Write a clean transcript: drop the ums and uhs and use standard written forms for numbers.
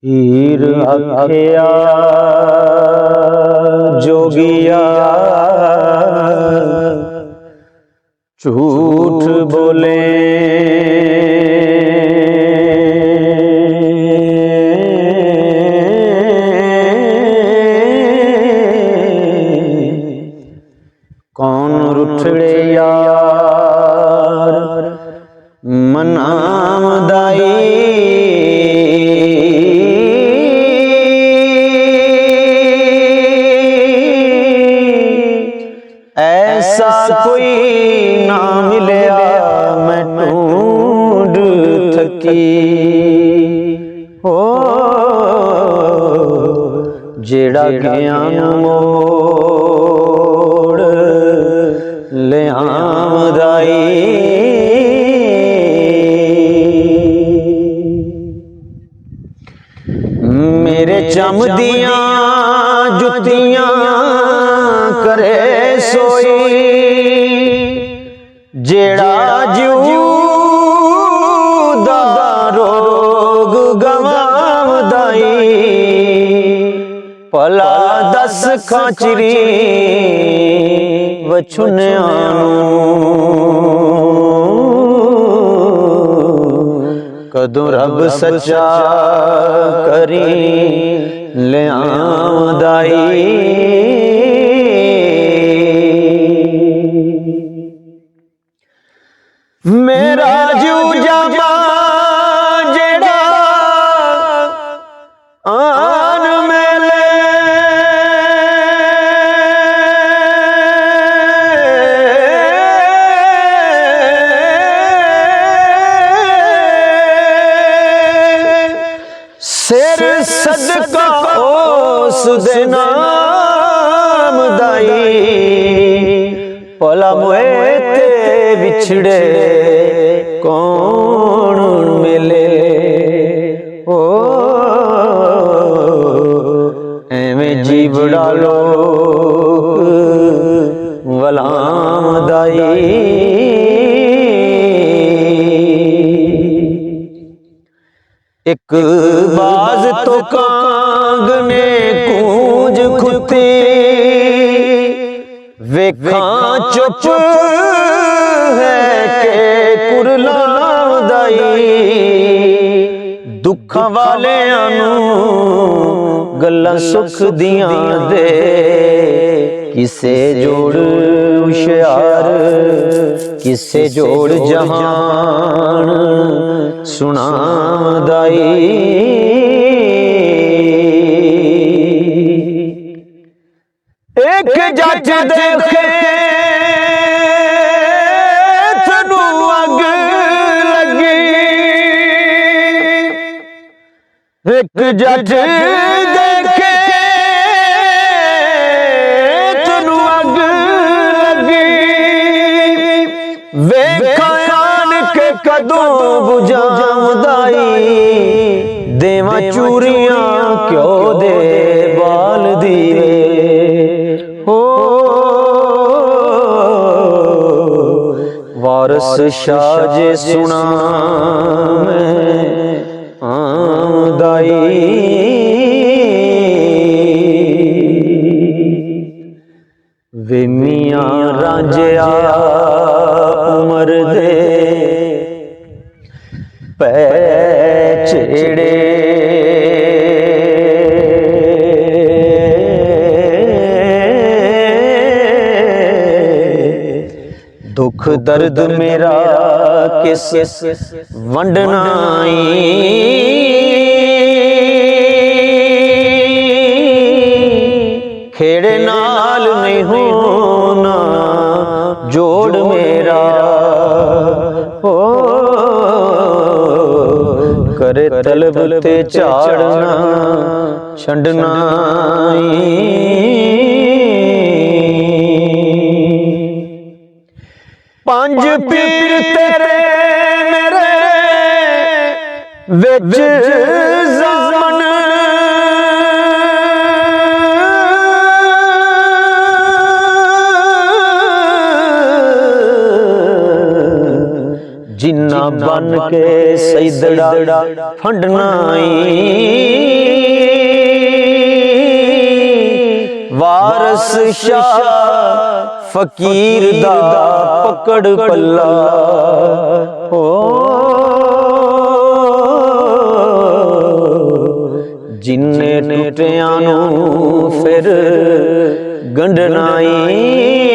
हीर आखिया जोगिया झूठ बोले, कौन रुठड़े यार मनाम दाई। ऐसा कोई ना मिलया मैं ढूंढ थकी हो, जेड़ा ज्ञान मोड़ ले आमदाई। मेरे चम दियां जुतियां करे सोई, जेड़ा जूदा रोग गवावदाई। भला दस खाचरी वछुनिया कदों रब सच्चा करी ले आमदाई। मेरा जू जामा जेड़ा आन मेले, सिर सदका उस दे नाम दाई। भला मोए ते बिछड़े कौन मिले ओ, एवें जीवड़ा लोग वलाम दाई। एक बाज तो कांग ने कूंज खुती, वेखां चुप है के कुरलावदाई। दुखां वालियां नूं गल्लां सुख दियां दे, किसे जोड़ हुशियार किसे जोड़ जहान सुनावदाई। एक जज देखे थनू अग लगी, एक जज देखे थनू अग लगी। वेखान के कदों बुझावदाई, देवा चूरियां क्यों दे बाल दीवे हो। वारस शाह जे सुना मैं आमदाई। वे मियां रांझिया उमर दे पै छेड़े, दुख दर्द मेरा किस वंडनाई। खेड़े नाल नहीं होना जोड़ मेरा हो, करे तलब ते चाड़ना छंडना। पंज पीर तेरे मेरे विच ज़ामन, ਜਿੰਨਾ ਬਨ ਕੇ ਸੈਦੜਾ ਫੰਡਨਾਈ ਵਾਰਸ ਸ਼ਾਹ ਫਕੀਰ ਦਾ ਪਕੜ ਪੱਲਾ ਹੋ ਜਿੰਨੇ ਟੁੱਟਿਆਂ ਨੂੰ ਫਿਰ ਗੰਢਨਾਈ